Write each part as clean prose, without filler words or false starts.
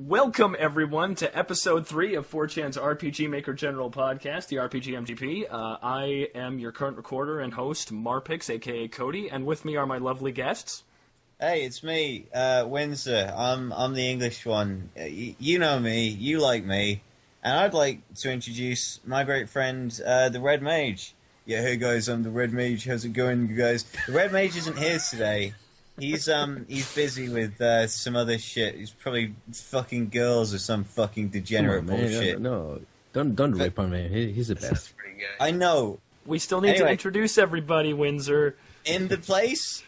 Welcome, everyone, to Episode 3 of 4chan's RPG Maker General Podcast, the rpgmg. I am your current recorder and host, Marpix, a.k.a. Cody, and with me are my lovely guests. Hey, it's me, Windsor. I'm the English one. You know me, you like me, and I'd like to introduce my great friend, the Red Mage. Yeah, hey guys, I'm the Red Mage. How's it going, you guys? The Red Mage isn't here today. He's busy with some other shit. He's probably fucking girls or some fucking degenerate bullshit. No, don't rip on me. He's the best. I know. We still need to introduce everybody, Windsor. In the place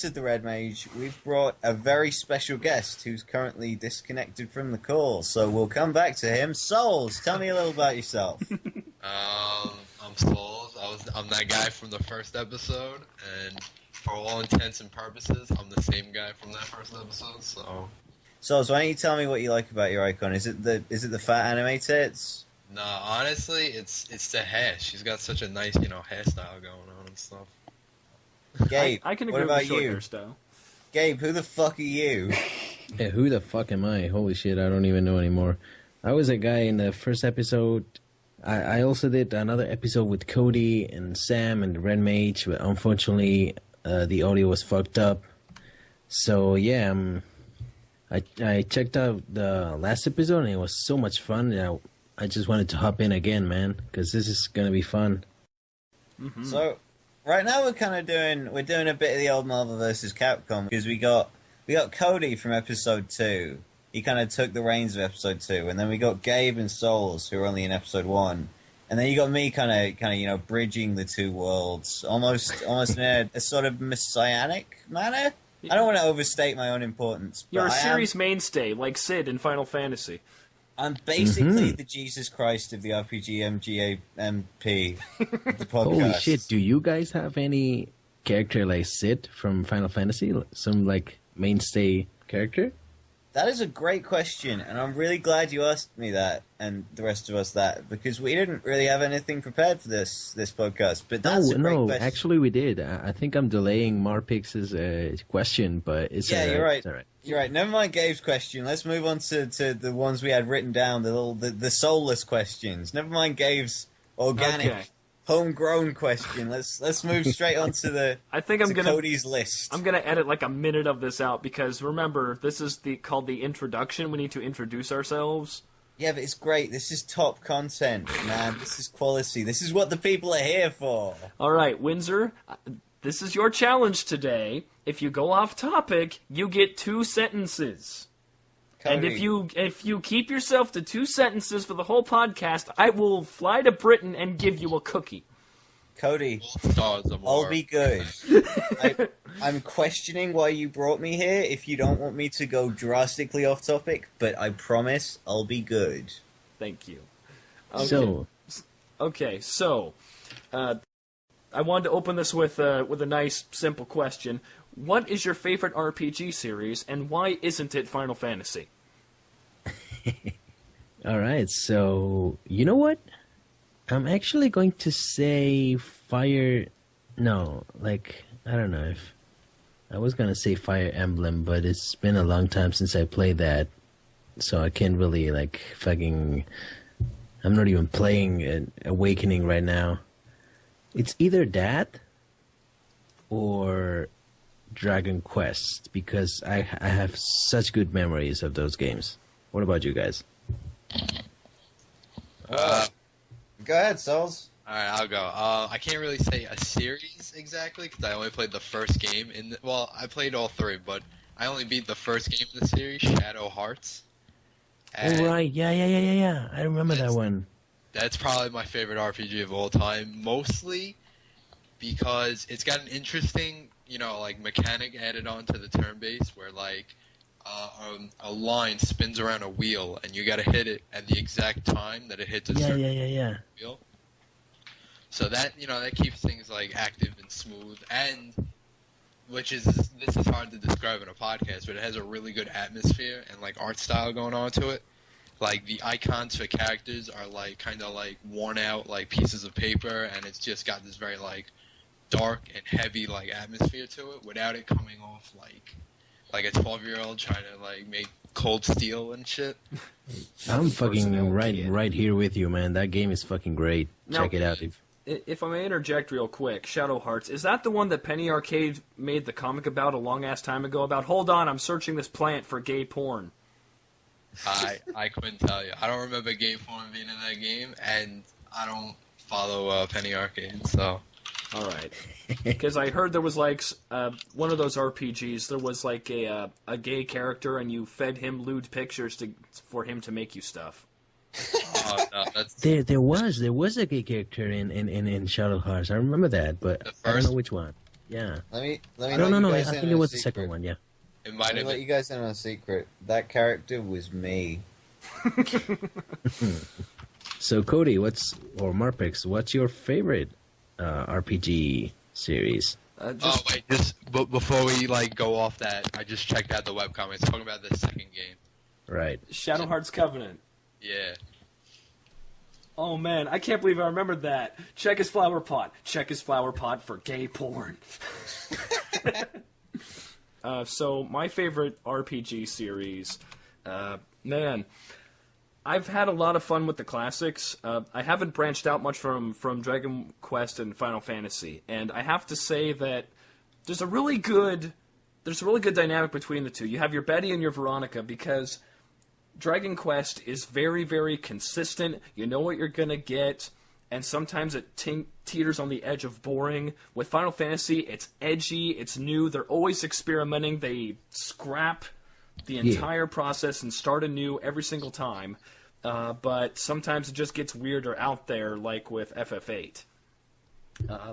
of the Red Mage, we've brought a very special guest who's currently disconnected from the call. So we'll come back to him. Souls, tell me a little about yourself. I'm Souls. I'm that guy from the first episode, and for all intents and purposes, I'm the same guy from that first episode. So why don't you tell me what you like about your icon? Is it the fat anime tits? No, honestly, it's the hair. She's got such a nice, hairstyle going on and stuff. Gabe, I can agree what about with short you? hairstyle. Gabe, who the fuck are you? Yeah, who the fuck am I? Holy shit, I don't even know anymore. I was a guy in the first episode. I also did another episode with Cody and Sam and the Red Mage, but unfortunately the audio was fucked up. So yeah, I checked out the last episode and it was so much fun that I just wanted to hop in again, man, because this is gonna be fun. Mm-hmm. So right now we're doing a bit of the old Marvel vs. Capcom because we got Cody from episode 2. He kind of took the reins of episode 2, and then we got Gabe and Souls who are only in episode 1. And then you got me kind of bridging the two worlds, almost in a sort of messianic manner. I don't want to overstate my own importance. But You're a series mainstay, like Sid in Final Fantasy. I'm basically the Jesus Christ of the rpgmg MP, the podcast. Holy shit, do you guys have any character like Sid from Final Fantasy? Some, like, mainstay character? That is a great question, and I'm really glad you asked me that, and the rest of us that, because we didn't really have anything prepared for this podcast. But that's a great question. Actually we did. I think I'm delaying Marpix's question, but it's you're right. It's all right. You're right. Never mind Gabe's question. Let's move on to the ones we had written down, the soulless questions. Never mind Gabe's organic. Okay. Homegrown question. Let's move straight on to the Cody's list. I'm gonna edit like a minute of this out because remember this is called the introduction. We need to introduce ourselves. Yeah, but it's great. This is top content, man. This is quality. This is what the people are here for. All right, Windsor. This is your challenge today. If you go off topic, you get 2 sentences. Cody. And if you keep yourself to 2 sentences for the whole podcast, I will fly to Britain and give you a cookie. Cody, I'll be good. I'm questioning why you brought me here if you don't want me to go drastically off topic, but I promise I'll be good. Thank you. Okay. So, I wanted to open this with a nice, simple question. What is your favorite RPG series, and why isn't it Final Fantasy? All right, so you know what? I'm actually going to say Fire... No, like, I don't know if... I was going to say Fire Emblem, but it's been a long time since I played that, so I can't really, like, fucking... I'm not even playing Awakening right now. It's either that or Dragon Quest, because I have such good memories of those games. What about you guys? Go ahead, Souls. Alright, I'll go. I can't really say a series exactly, because I only played the first game. Well, I played all 3, but I only beat the first game in the series, Shadow Hearts. Oh, right. Yeah. I remember that one. That's probably my favorite RPG of all time, mostly because it's got an interesting, mechanic added onto the turn base where, a line spins around a wheel and you gotta hit it at the exact time that it hits a certain wheel. So that, that keeps things, active and smooth, and this is hard to describe in a podcast, but it has a really good atmosphere and, art style going on to it. The icons for characters are, kind of, worn out, pieces of paper, and it's just got this very, dark and heavy, atmosphere to it without it coming off, like a 12-year-old trying to like make Cold Steel and shit. I'm fucking right here with you, man. That game is fucking great. Now, check it out. If I may interject real quick, Shadow Hearts, is that the one that Penny Arcade made the comic about a long-ass time ago about, hold on, I'm searching this plant for gay porn? I couldn't tell you. I don't remember gay porn being in that game, and I don't follow Penny Arcade, so... Alright. Because I heard there was, like, one of those RPGs, there was, like, a gay character, and you fed him lewd pictures for him to make you stuff. No, that's... There was a gay character in Shadow Hearts. I remember that, but I don't know which one. Yeah. Let me No. I think it was the second one. Yeah. It might have let been... you guys in on a secret. That character was me. So Cody, Marpix, what's your favorite RPG series? Before we like go off that, I just checked out the webcomic. It's talking about the second game. Right. Shadow Hearts Covenant. Yeah. Oh man, I can't believe I remembered that. Check his flower pot. Check his flower pot for gay porn. So my favorite RPG series, man, I've had a lot of fun with the classics. I haven't branched out much from Dragon Quest and Final Fantasy, and I have to say that there's a really good dynamic between the two. You have your Betty and your Veronica, because Dragon Quest is very, very consistent. You know what you're going to get, and sometimes it teeters on the edge of boring. With Final Fantasy, it's edgy, it's new, they're always experimenting. They scrap the entire process and start anew every single time. But sometimes it just gets weirder out there, like with FF8.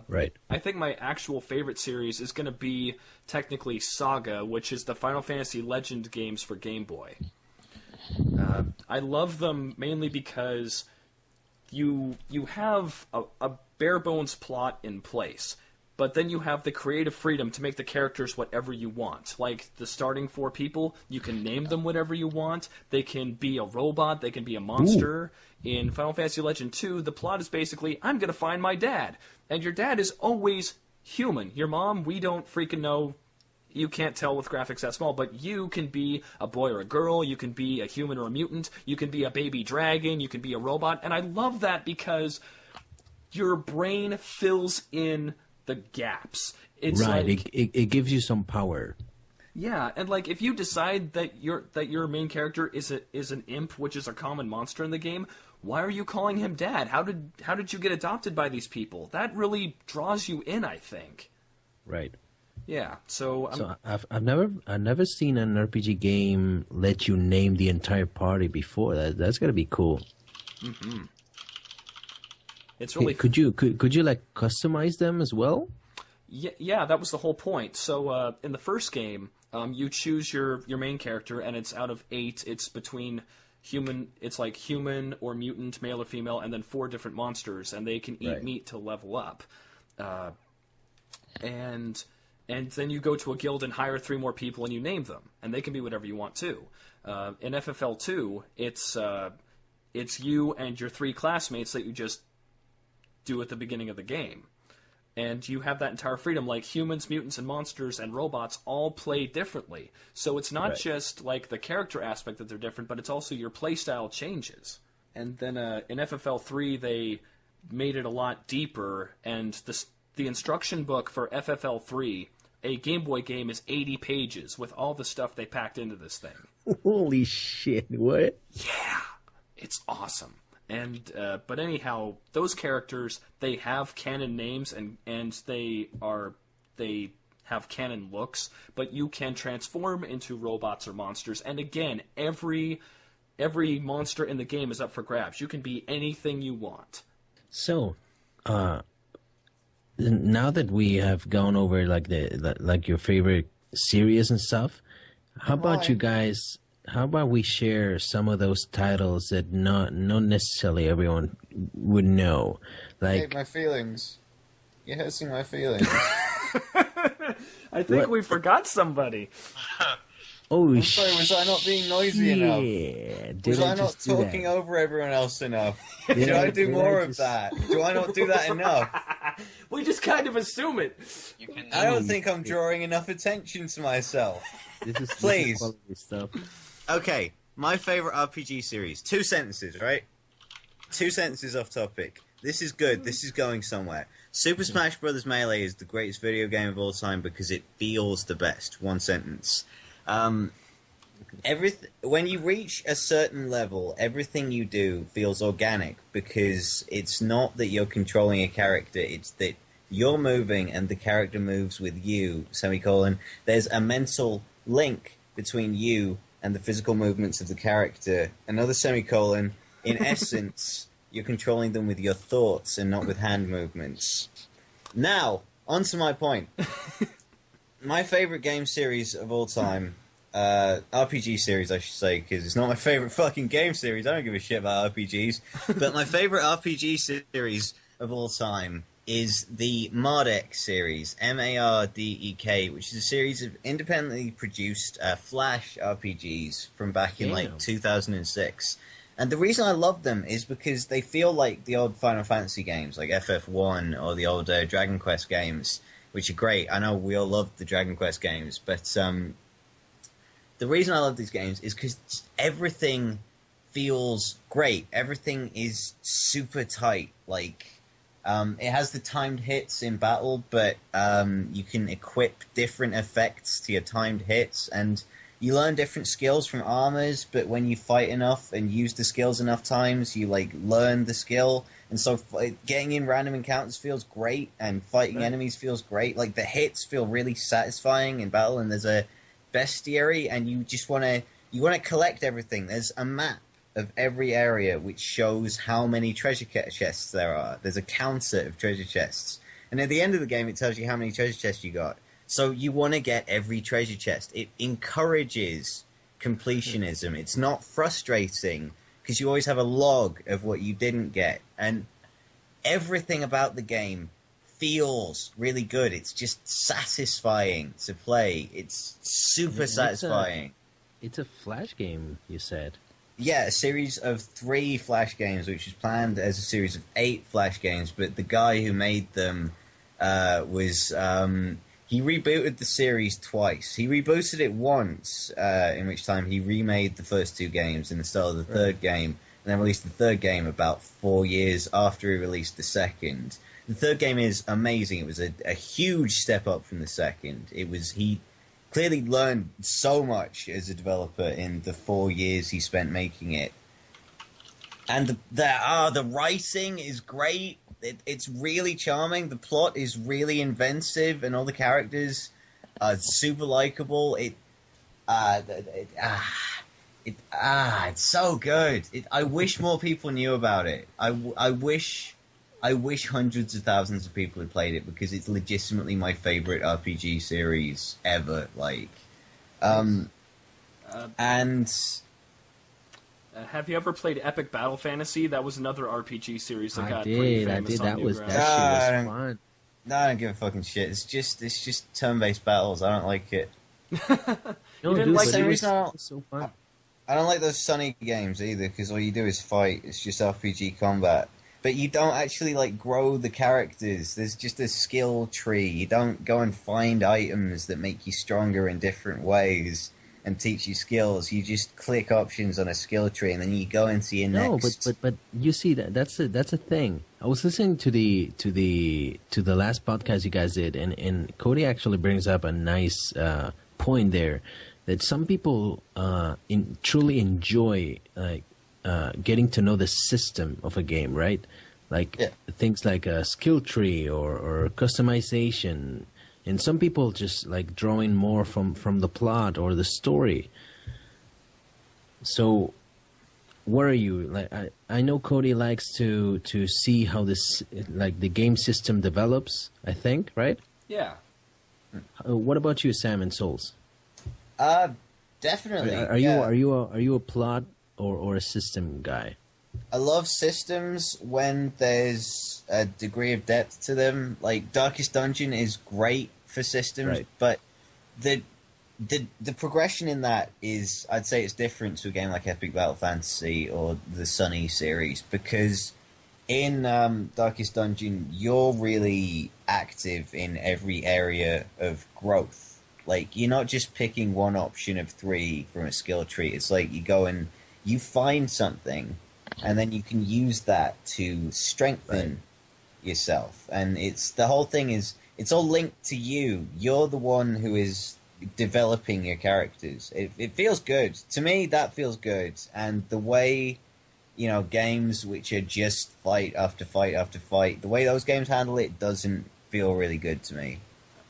Right. I think my actual favorite series is going to be technically Saga, which is the Final Fantasy Legend games for Game Boy. I love them mainly because you have a bare-bones plot in place, but then you have the creative freedom to make the characters whatever you want. Like, the starting 4 people, you can name them whatever you want. They can be a robot, they can be a monster. Ooh. In Final Fantasy Legend 2, the plot is basically, I'm going to find my dad. And your dad is always human. Your mom, we don't freaking know. You can't tell with graphics that small, but you can be a boy or a girl, you can be a human or a mutant, you can be a baby dragon, you can be a robot, and I love that because your brain fills in the gaps. It's right, like, it gives you some power. Yeah, and like if you decide that your main character is an imp, which is a common monster in the game, why are you calling him dad? How did you get adopted by these people? That really draws you in, I think. Right. Yeah, so I've never seen an RPG game let you name the entire party before. That's gotta be cool. Mm-hmm. It's really could you like customize them as well? Yeah, that was the whole point. So in the first game, you choose your main character, and it's out of 8. It's between human. It's like human or mutant, male or female, and then 4 different monsters, and they can eat meat to level up. And then you go to a guild and hire 3 more people, and you name them, and they can be whatever you want too. In FFL2, it's you and your 3 classmates that you just do at the beginning of the game, and you have that entire freedom. Like, humans, mutants, and monsters and robots all play differently, so it's not just like the character aspect that they're different, but it's also your playstyle changes. And then in FFL3, they made it a lot deeper, and the instruction book for FFL3, a Game Boy game, is 80 pages with all the stuff they packed into this thing. Holy shit, what? Yeah, it's awesome. And but anyhow, those characters, they have canon names and they have canon looks, but you can transform into robots or monsters. And again, every monster in the game is up for grabs. You can be anything you want. So, now that we have gone over like like your favorite series and stuff, how about you guys? How about we share some of those titles that not necessarily everyone would know? Like, hate my feelings. You're hurting my feelings. I think we forgot somebody. Oh, I'm sorry, was I not being noisy enough? Did Was I not just do that? talking over everyone else enough? Did Should I do did more of just- that? Do I not do that enough? We just kind of assume it. You can. I don't think I'm drawing enough attention to myself. This is Please. quality stuff. Okay, my favorite RPG series. 2 sentences, right? 2 sentences off topic. This is good. This is going somewhere. Super Smash Bros. Melee is the greatest video game of all time because it feels the best. 1 sentence. When you reach a certain level, everything you do feels organic because it's not that you're controlling a character, it's that you're moving and the character moves with you, semicolon. There's a mental link between you and the physical movements of the character, another semicolon. In essence, you're controlling them with your thoughts and not with hand movements. Now, on to my point. My favorite game series of all time, RPG series I should say, because it's not my favorite fucking game series, I don't give a shit about RPGs, but my favorite RPG series of all time is the Mardek series, Mardek, which is a series of independently produced Flash RPGs from back in like 2006. And the reason I love them is because they feel like the old Final Fantasy games, like FF1 or the old Dragon Quest games, which are great. I know we all love the Dragon Quest games, but the reason I love these games is because everything feels great. Everything is super tight. Like, it has the timed hits in battle, but you can equip different effects to your timed hits, and you learn different skills from armors, but when you fight enough and use the skills enough times, you like learn the skill. And so getting in random encounters feels great, and fighting enemies feels great. Like, the hits feel really satisfying in battle, and there's a bestiary, and you just want to collect everything. There's a map of every area which shows how many treasure chests there are. There's a counter of treasure chests. And at the end of the game, it tells you how many treasure chests you got. So you want to get every treasure chest. It encourages completionism. It's not frustrating because you always have a log of what you didn't get. And everything about the game feels really good. It's just satisfying to play. It's super satisfying. It's a Flash game, you said. Yeah, a series of 3 Flash games, which was planned as a series of 8 Flash games, but the guy who made them he rebooted the series twice. He rebooted it once, in which time he remade the first 2 games in the style of the third game, and then released the third game about 4 years after he released the second. The third game is amazing. It was a huge step up from the second. He clearly learned so much as a developer in the 4 years he spent making it. And the writing is great. It's really charming. The plot is really inventive, and all the characters are super likable. It's so good. I wish more people knew about it. I wish hundreds of thousands of people had played it because it's legitimately my favorite RPG series ever. Like, and. Have you ever played Epic Battle Fantasy? That was another RPG series that got pretty I famous did. on That Newgrounds. shit was fun. No, I don't give a fucking shit. It's just turn-based battles. I don't like it. No, didn't dude, like but the it reason was so fun. I don't like those Sunny games either, because all you do is fight. It's just RPG combat. But you don't actually, like, grow the characters. There's just a skill tree. You don't go and find items that make you stronger in different ways and teach you skills. You just click options on a skill tree, and then you go into your next... No, but you see, that's a thing. I was listening to the last podcast you guys did, and Cody actually brings up a nice point there, that some people truly enjoy getting to know the system of a game, right? Like things like a skill tree or customization, and some people just like drawing more from the plot or the story. So, what are you like? I know Cody likes to see how this like the game system develops. I think, right? Yeah. What about you, Sam and Souls? Definitely. Are you a plot or a system guy? I love systems when there's a degree of depth to them. Like, Darkest Dungeon is great for systems, Right. but the the progression in that is, I'd say, it's different to a game like Epic Battle Fantasy or the Sunny series, because in Darkest Dungeon, you're really active in every area of growth. Like, you're not just picking one option of 3 from a skill tree. It's like you go and you find something, and then you can use that to strengthen yourself. And the whole thing is, it's all linked to you. You're the one who is developing your characters. It feels good. To me, that feels good. And the way, games which are just fight after fight after fight, the way those games handle it doesn't feel really good to me.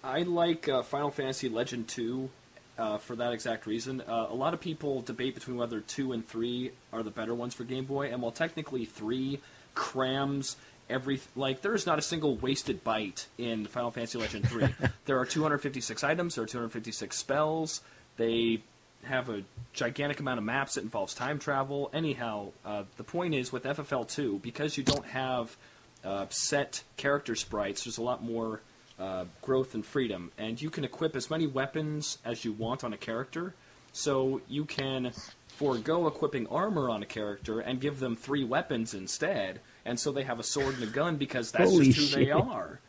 I like Final Fantasy Legend 2 for that exact reason. A lot of people debate between whether 2 and 3 are the better ones for Game Boy, and while technically 3 crams there's not a single wasted byte in Final Fantasy Legend 3. There are 256 items, there are 256 spells, they have a gigantic amount of maps that involves time travel. Anyhow, the point is, with FFL 2, because you don't have set character sprites, there's a lot more growth and freedom, and you can equip as many weapons as you want on a character, so you can forego equipping armor on a character and give them 3 weapons instead, and so they have a sword and a gun because that's Holy just who they shit. are.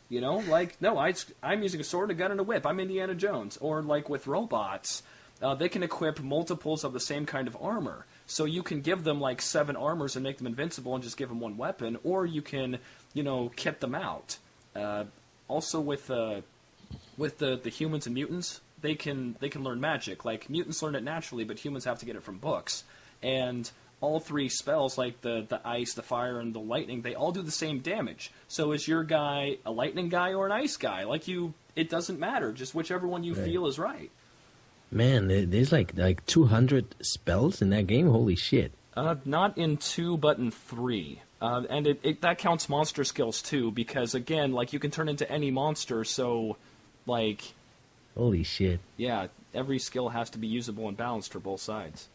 I'm using a sword, a gun, and a whip. I'm Indiana Jones. Or like with robots, they can equip multiples of the same kind of armor. So you can give them like 7 armors and make them invincible and just give them 1 weapon, or you can, kit them out. Also with the humans and mutants, they can learn magic. Like, mutants learn it naturally, but humans have to get it from books. And all 3 spells, like the ice, the fire, and the lightning, they all do the same damage. So is your guy a lightning guy or an ice guy? It doesn't matter. Just whichever one you feel is right. Man, there's like 200 spells in that game. Holy shit! Not in 2, but in 3. And that counts monster skills too, because again, you can turn into any monster. So, holy shit! Yeah, every skill has to be usable and balanced for both sides.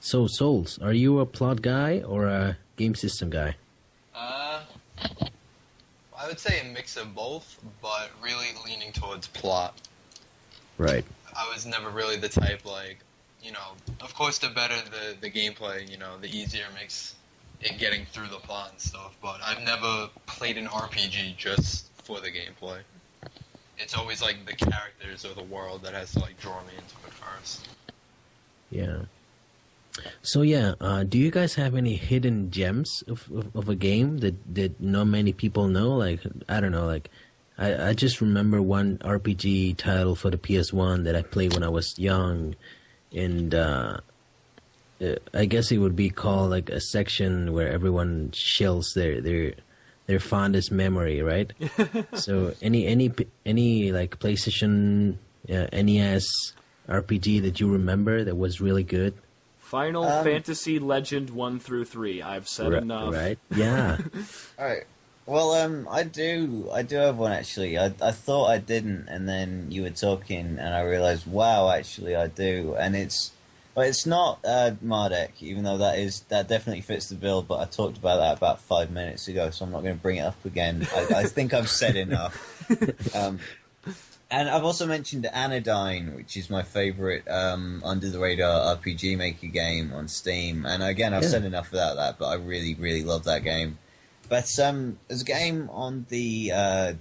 So, Souls, are you a plot guy or a game system guy? I would say a mix of both, but really leaning towards plot. Right. I was never really the type, of course the better the gameplay, the easier it makes it getting through the plot and stuff, but I've never played an RPG just for the gameplay. It's always the characters or the world that has to draw me into it first. Yeah. So yeah, do you guys have any hidden gems of a game that not many people know? I don't know, I just remember one RPG title for the PS1 that I played when I was young, and I guess it would be called a section where everyone shares their fondest memory, right? So any PlayStation, NES RPG that you remember that was really good? Final Fantasy Legend 1 through 3. I've said enough. Right? Yeah. All right. Well, I do have one actually. I thought I didn't, and then you were talking, and I realized, wow, actually I do. And it's not Mardek, even though that definitely fits the bill. But I talked about that about 5 minutes ago, so I'm not going to bring it up again. I think I've said enough. And I've also mentioned Anodyne, which is my favorite under the radar RPG Maker game on Steam. And again, I've said enough about that, but I really, really love that game. But there's a game on the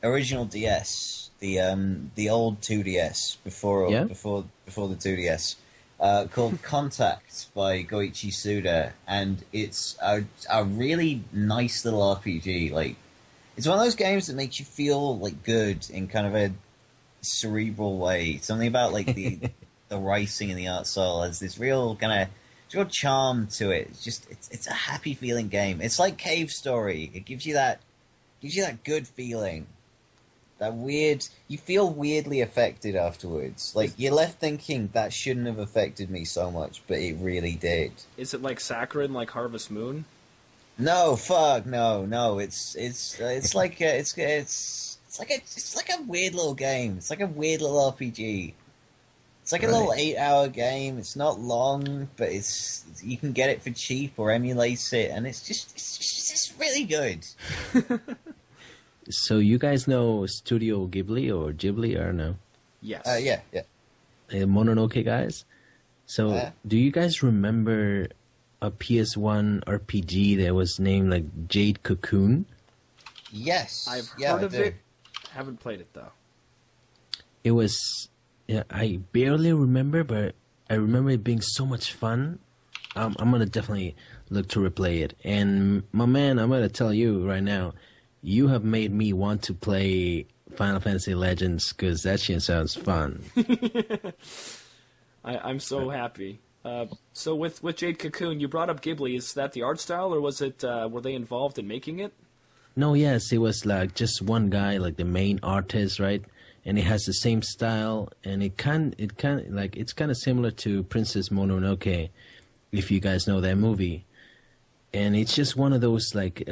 original DS, the old 2DS before the 2DS, called Contact by Goichi Suda, and it's a really nice little RPG. It's one of those games that makes you feel good in kind of a cerebral way. Something about the writing and the art style has this real kind of charm to it. It's a happy feeling game. It's like Cave Story. It gives you that good feeling. That weird, you feel weirdly affected afterwards. You're left thinking that shouldn't have affected me so much, but it really did. Is it like Saccharine, like Harvest Moon? No, fuck, no. It's like a weird little game. It's like a weird little RPG. It's like a little 8-hour game. It's not long, but you can get it for cheap or emulate it, and it's just really good. So you guys know Studio Ghibli or Ghibli, or no? Yes. Yeah. Mononoke guys. So, do you guys remember a PS1 RPG that was named like Jade Cocoon? Yes. I've heard of it. Haven't played it though. It was. Yeah, I barely remember, but I remember it being so much fun. I'm gonna definitely look to replay it. And my man, I'm gonna tell you right now, you have made me want to play Final Fantasy Legends because that shit sounds fun. I'm so happy. So with Jade Cocoon, you brought up Ghibli. Is that the art style, or was it? Were they involved in making it? No, yes, it was like just one guy, like the main artist, right? And it has the same style, and it's kind of similar to Princess Mononoke, if you guys know that movie. And it's just one of those like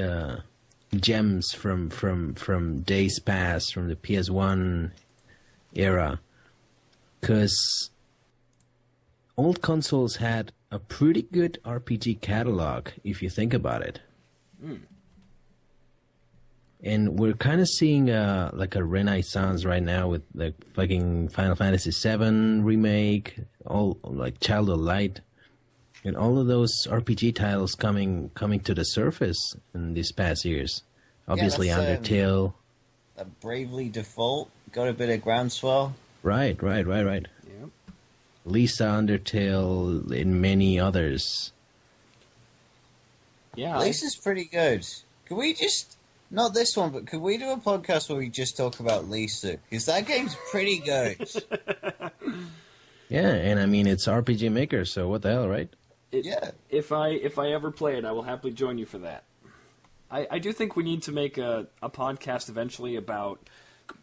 gems from days past, from the PS1 era, because old consoles had a pretty good RPG catalog, if you think about it. And we're kind of seeing like a renaissance right now with like fucking Final Fantasy VII remake, all like Child of Light, and all of those RPG titles coming to the surface in these past years. Obviously, Undertale. Bravely Default got a bit of groundswell. Right. Yeah. Lisa, Undertale, and many others. Yeah. Lisa's pretty good. Could we just... Not this one, but could we do a podcast where we just talk about Lisa? Because that game's pretty good. Yeah, and I mean, it's RPG Maker, so what the hell, right? Yeah. If I ever play it, I will happily join you for that. I do think we need to make a podcast eventually about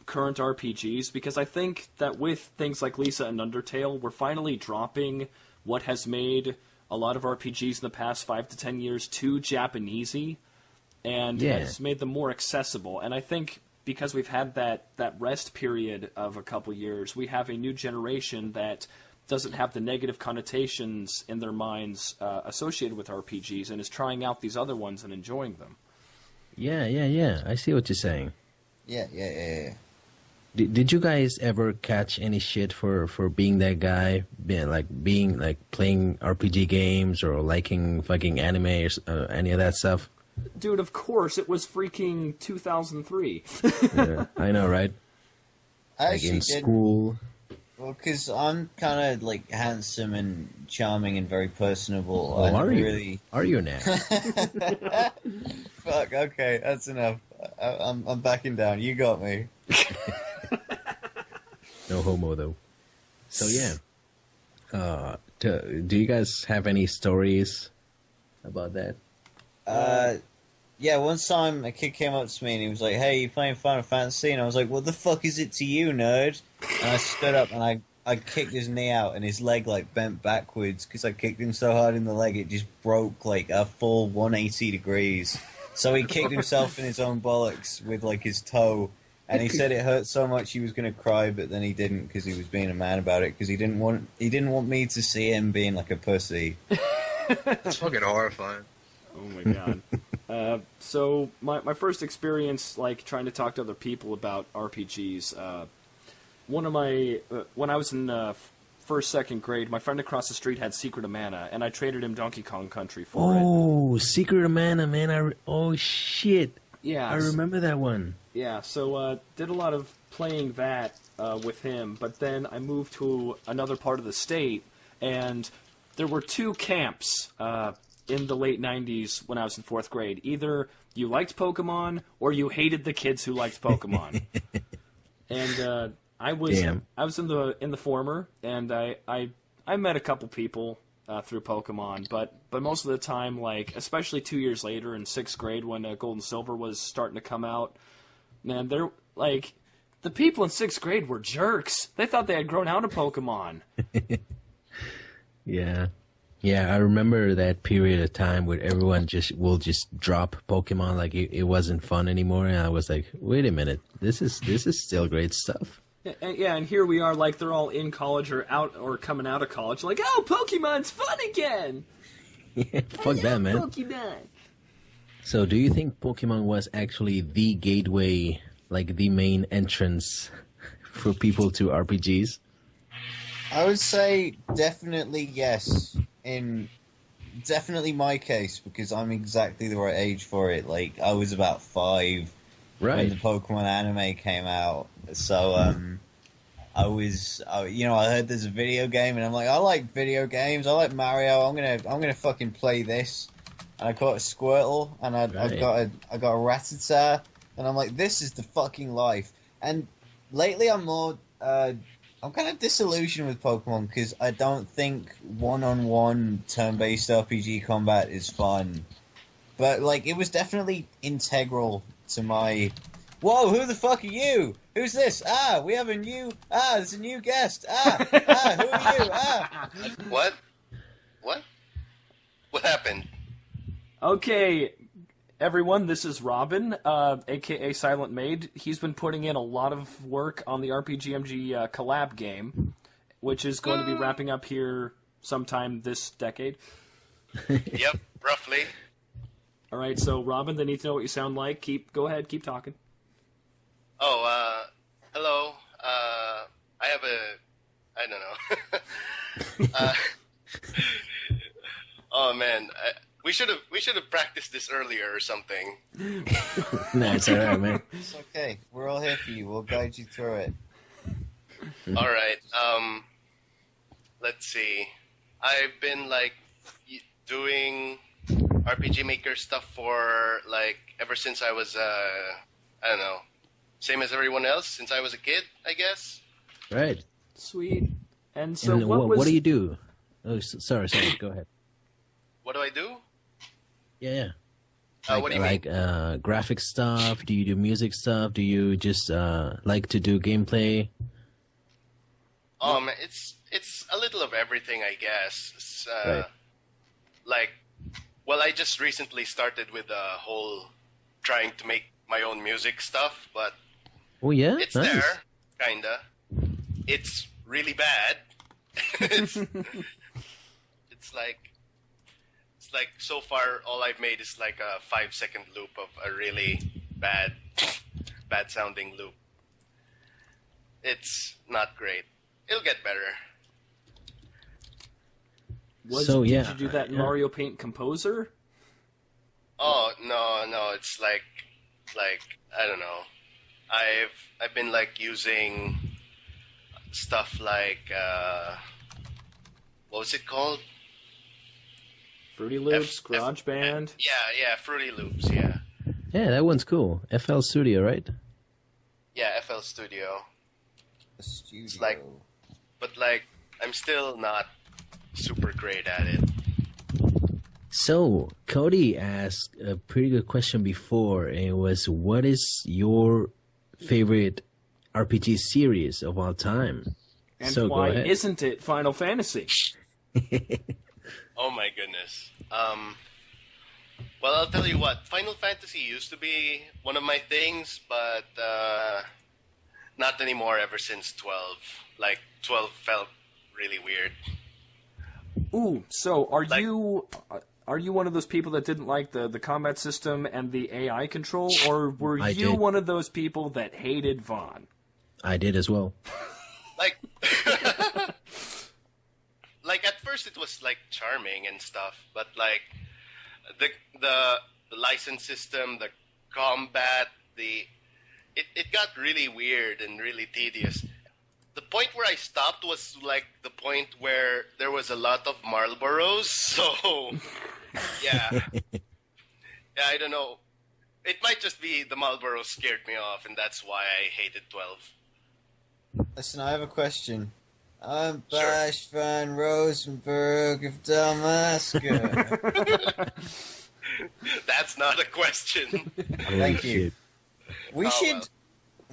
current RPGs, because I think that with things like Lisa and Undertale, we're finally dropping what has made a lot of RPGs in the past 5 to 10 years too Japanesey, and has made them more accessible. And I think because we've had that rest period of a couple years, we have a new generation that doesn't have the negative connotations in their minds associated with RPGs, and is trying out these other ones and enjoying them. Yeah. I see what you're saying. Yeah. Did you guys ever catch any shit for being that guy, being playing RPG games or liking fucking anime or any of that stuff? Dude, of course, it was freaking 2003. Yeah, I know, right? I Like in actually did. school. Well, because I'm kind of like handsome and charming and very personable. Oh, are you? Really... Are you now? Fuck. Okay, that's enough. I'm backing down. You got me. No homo though. So yeah. Do you guys have any stories about that? Yeah, one time a kid came up to me and he was like, "Hey, you playing Final Fantasy?" And I was like, "What the fuck is it to you, nerd?" And I stood up and I kicked his knee out, and his leg like bent backwards because I kicked him so hard in the leg it just broke like a full 180 degrees. So he kicked himself in his own bollocks with like his toe, and he said it hurt so much he was gonna cry, but then he didn't because he was being a man about it, because he didn't want me to see him being like a pussy. That's fucking horrifying. Oh my god. So my first experience, like, trying to talk to other people about RPGs, one of my when I was in first, second grade, my friend across the street had Secret of Mana, and I traded him Donkey Kong Country for it. Oh, Secret of Mana, man! Oh shit! Yeah, I remember that one. Yeah, so did a lot of playing that with him, but then I moved to another part of the state, and there were two camps in the late 90s when I was in 4th grade. Either you liked Pokemon, or you hated the kids who liked Pokemon. And I was in the former, and I met a couple people through Pokemon, but most of the time, like, especially 2 years later in 6th grade when Gold and Silver was starting to come out, man, they're like, the people in 6th grade were jerks. They thought they had grown out of Pokemon. Yeah, I remember that period of time where everyone will just drop Pokemon like it wasn't fun anymore, and I was like, wait a minute, this is still great stuff. And here we are, like, they're all in college or out or coming out of college, like, oh, Pokemon's fun again. Yeah, fuck that, man. Pokemon. So, do you think Pokemon was actually the gateway, like the main entrance for people to RPGs? I would say definitely yes. In definitely my case, because I'm exactly the right age for it. Like, I was about 5 when the Pokemon anime came out. So, I heard there's a video game, and I'm like, I like video games. I like Mario. I'm gonna fucking play this. And I caught a Squirtle, and I got a Rattata, and I'm like, this is the fucking life. And lately, I'm kind of disillusioned with Pokemon because I don't think one-on-one turn-based RPG combat is fun. But like, it was definitely integral to my. Whoa, who the fuck are you? Who's this? We have a new. There's a new guest. Who are you? What? What happened? Okay, everyone, this is Robyn, aka Silent Maid. He's been putting in a lot of work on the rpgmg collab game, which is going to be wrapping up here sometime this decade. Yep, roughly. All right, so Robyn, they need to know what you sound like. Go ahead, keep talking. Hello. I have I don't know. Oh man, we should have practiced this earlier or something. Nah, it's alright, man. It's okay. We're all here for you. We'll guide you through it. All right. Let's see. I've been like doing RPG Maker stuff for like ever since I was I don't know, same as everyone else since I was a kid, I guess. Right. Sweet. And so and what do you do? Oh, sorry. Go ahead. What do I do? Yeah. What do you mean? Graphic stuff? Do you do music stuff? Do you just like to do gameplay? It's a little of everything, I guess. It's, right. Like, well, I just recently started with the whole trying to make my own music stuff, but oh yeah, it's nice. there, kinda. It's really bad. it's like so far all I've made is like a 5-second loop of a really bad sounding loop. It's not great. It'll get better. Did you do that in Mario Paint Composer? Oh no, it's like I don't know. I've been like using stuff like what was it called? Fruity Loops, GarageBand. Yeah, Fruity Loops, yeah. Yeah, that one's cool. FL Studio, right? Yeah, FL Studio. Studio. It's like, but like, I'm still not super great at it. So, Cody asked a pretty good question before, and it was, what is your favorite RPG series of all time? And so, why isn't it Final Fantasy? Oh my goodness. Well, I'll tell you what. Final Fantasy used to be one of my things, but not anymore ever since 12. Like, 12 felt really weird. Ooh, so are you one of those people that didn't like the combat system and the AI control, or were you one of those people that hated Vaughn? I did as well. Like, like at first it was like charming and stuff, but like the license system, the combat, it got really weird and really tedious. The point where I stopped was like the point where there was a lot of Marlboros, so yeah. Yeah, I don't know. It might just be the Marlboros scared me off, and that's why I hated 12. Listen, I have a question. I'm Bash Van Rosenberg of Dalmasca. That's not a question. Thank you. Shit.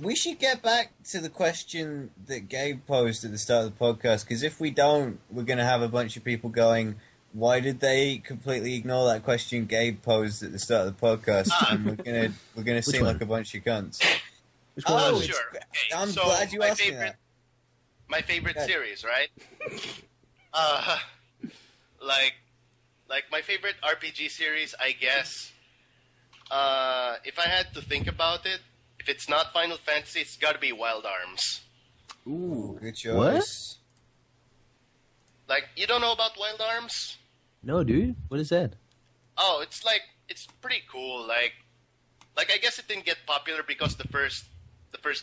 We should get back to the question that Gabe posed at the start of the podcast, because if we don't, we're going to have a bunch of people going, why did they completely ignore that question Gabe posed at the start of the podcast? And we're gonna seem like a bunch of cunts. Oh, sure. Okay. I'm glad you asked me that. My favorite series, right? Like my favorite RPG series, I guess. If I had to think about it, if it's not Final Fantasy, it's got to be Wild Arms. Ooh. Good choice. Like, you don't know about Wild Arms? No, dude. What is that? Oh, it's pretty cool. Like I guess it didn't get popular because the first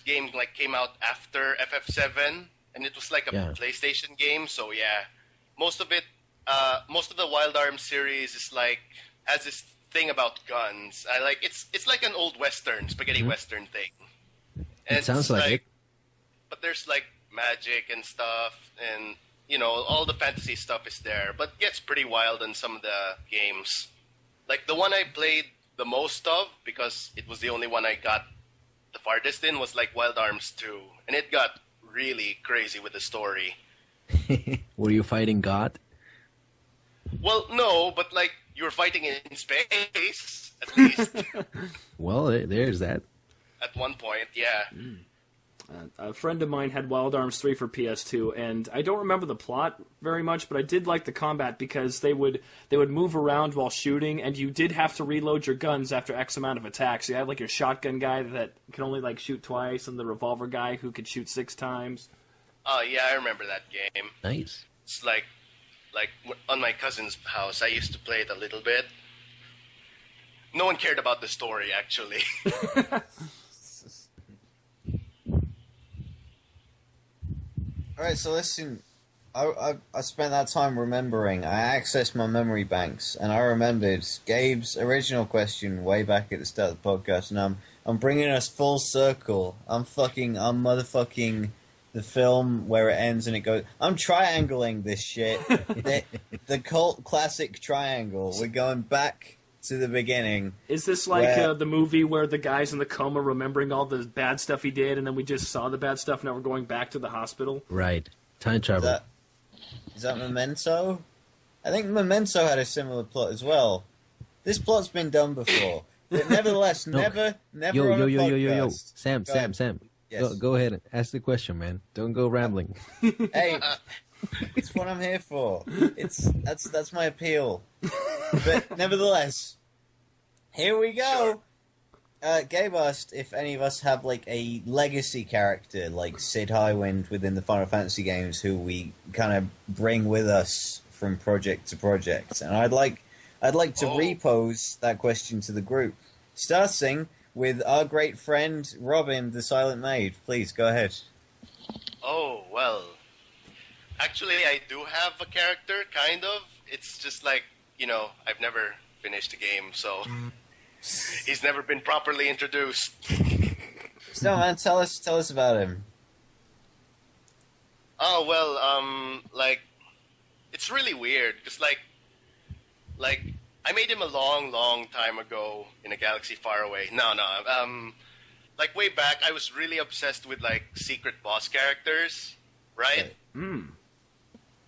game like came out after FF7, and it was like a PlayStation game. So yeah, most of the Wild Arms series is like has this thing about guns. It's like an old western, spaghetti western thing. And It sounds like it. But there's like magic and stuff, and you know all the fantasy stuff is there. But it gets pretty wild in some of the games. Like the one I played the most of, because it was the only one I got the farthest in, was like Wild Arms 2, and it got really crazy with the story. Were you fighting God? Well, no, but like you were fighting in space at least. Well, there's that. At one point, yeah. A friend of mine had Wild Arms 3 for PS2, and I don't remember the plot very much, but I did like the combat because they would move around while shooting, and you did have to reload your guns after X amount of attacks. You had like your shotgun guy that could only like shoot twice, and the revolver guy who could shoot 6 times. Oh, yeah, I remember that game. Nice. It's like on my cousin's house, I used to play it a little bit. No one cared about the story, actually. Alright, so listen, I spent that time remembering. I accessed my memory banks, and I remembered Gabe's original question way back at the start of the podcast, and I'm bringing us full circle. I'm motherfucking the film where it ends and it goes. I'm triangling this shit. the cult classic triangle. We're going back to the beginning. Is this like the movie where the guy's in the coma remembering all the bad stuff he did, and then we just saw the bad stuff, now we're going back to the hospital? Right. Time travel. Is that Memento? I think Memento had a similar plot as well. This plot's been done before. But nevertheless, never on a podcast. Sam. Yes. Go ahead and ask the question, man. Don't go rambling. Hey, it's what I'm here for. That's my appeal. But nevertheless, here we go. Gabe asked if any of us have like a legacy character, like Sid Highwind within the Final Fantasy games, who we kind of bring with us from project to project. And I'd like to repose that question to the group, starting with our great friend Robyn, the Silent Maid. Please go ahead. Oh, well. Actually, I do have a character, kind of. It's just like, you know, I've never finished a game, so he's never been properly introduced. So, man, tell us about him. Oh, well, like, it's really weird, because, like, I made him a long, long time ago in a galaxy far away. No, like, way back, I was really obsessed with, like, secret boss characters, right?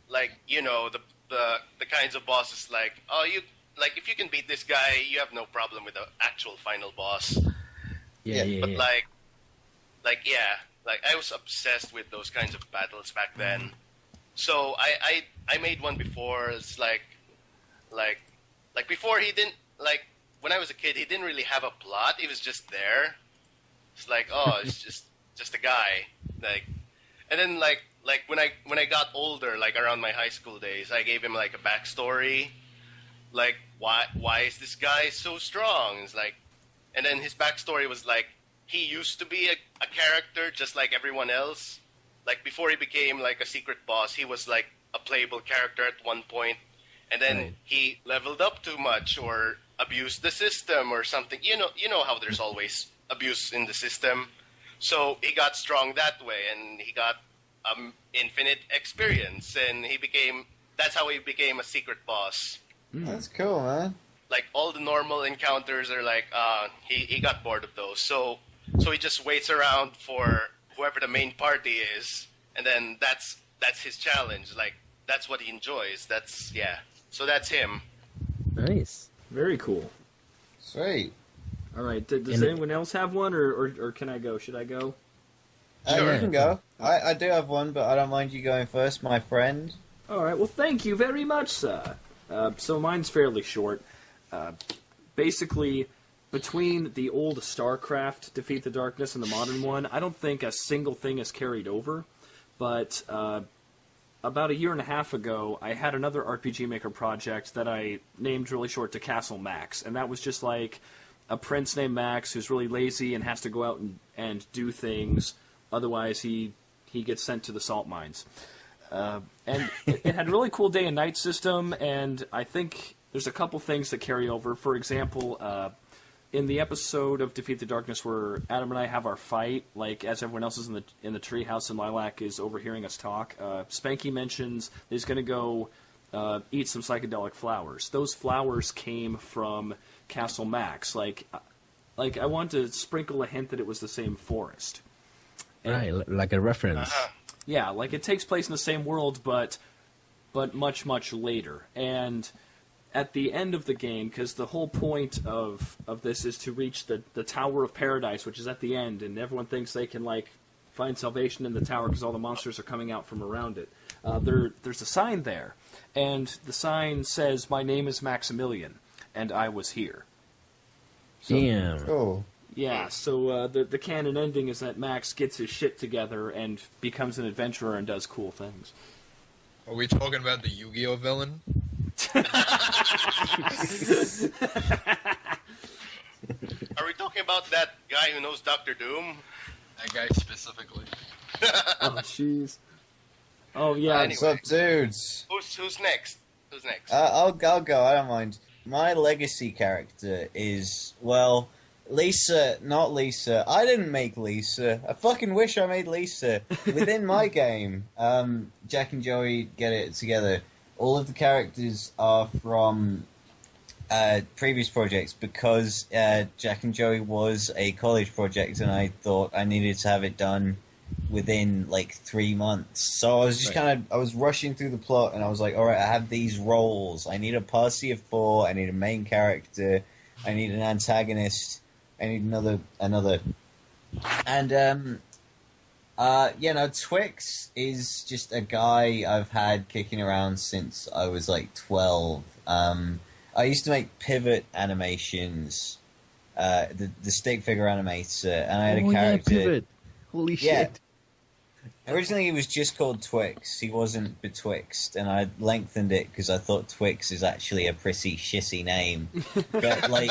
Like, you know, the kinds of bosses like, oh, if you can beat this guy, you have no problem with the actual final boss. Yeah. Like, I was obsessed with those kinds of battles back then. So I made one before. It's like before he didn't, like, when I was a kid, he didn't really have a plot. He was just there. It's like, oh, it's just a guy. Like, and then like when I got older, like around my high school days, I gave him like a backstory. Like, why is this guy so strong? It's like, and then his backstory was like, he used to be a character just like everyone else. Like, before he became like a secret boss, he was like a playable character at one point, and then he leveled up too much or abused the system or something. You know how there's always abuse in the system. So he got strong that way, and he got infinite experience, and that's how he became a secret boss. That's cool, man. Like, all the normal encounters are like, he got bored of those. So he just waits around for whoever the main party is, and then that's his challenge. Like, that's what he enjoys. So that's him. Nice. Very cool. Sweet. All right. Does anyone else have one, or can I go? Should I go? You can go. I do have one, but I don't mind you going first, my friend. All right. Well, thank you very much, sir. So mine's fairly short. Basically, between the old StarCraft, Defeat the Darkness, and the modern one, I don't think a single thing is carried over. but about a year and a half ago, I had another RPG Maker project that I named really short to Castle Max, and that was just like a prince named Max who's really lazy and has to go out and do things, otherwise he gets sent to the salt mines. And it had a really cool day and night system, and I think there's a couple things that carry over. For example, in the episode of Defeat the Darkness where Adam and I have our fight, like as everyone else is in the treehouse and Lilac is overhearing us talk, Spanky mentions that he's going to go eat some psychedelic flowers. Those flowers came from Castle Max. Like I want to sprinkle a hint that it was the same forest. Right, like a reference. Yeah, like it takes place in the same world, but much, much later. And at the end of the game, because the whole point of this is to reach the Tower of Paradise, which is at the end, and everyone thinks they can like find salvation in the tower because all the monsters are coming out from around it. There's a sign there, and the sign says, "My name is Maximilian, and I was here." So, Damn. Cool. yeah, so the canon ending is that Max gets his shit together and becomes an adventurer and does cool things. Are we talking about the Yu-Gi-Oh villain? Are we talking about that guy who knows Doctor Doom? That guy specifically. Oh, jeez. Oh, yeah. Anyway. What's up, dudes? Who's next? Who's next? I'll go. I don't mind. My legacy character is, well, Lisa, not Lisa. I didn't make Lisa. I fucking wish I made Lisa. Within my game, Jack and Joey get it together. All of the characters are from previous projects because Jack and Joey was a college project, and I thought I needed to have it done within like 3 months. So I was just I was rushing through the plot, and I was like, all right, I have these roles. I need a posse of 4. I need a main character. I need an antagonist. I need another. And Twix is just a guy I've had kicking around since I was like 12. I used to make pivot animations, the stick figure animator, and I had a character. Yeah, Pivot. Holy shit. Originally, he was just called Twix. He wasn't Betwixt, and I lengthened it because I thought Twix is actually a pretty shitty name. But like,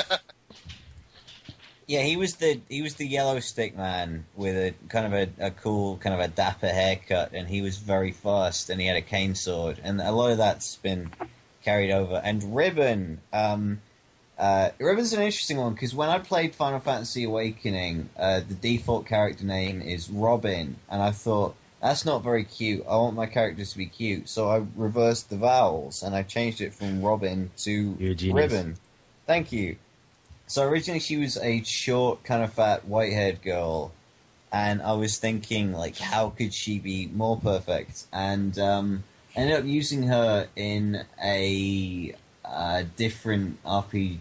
yeah, he was the yellow stick man with a kind of a cool, kind of a dapper haircut, and he was very fast, and he had a cane sword, and a lot of that's been carried over. And Ribbon, Ribbon's an interesting one because when I played Final Fantasy Awakening, the default character name is Robyn, and I thought, that's not very cute. I want my characters to be cute, so I reversed the vowels, and I changed it from Robyn to Ribbon. Thank you. So originally she was a short, kind of fat, white-haired girl, and I was thinking, like, how could she be more perfect? And I ended up using her in a different RPG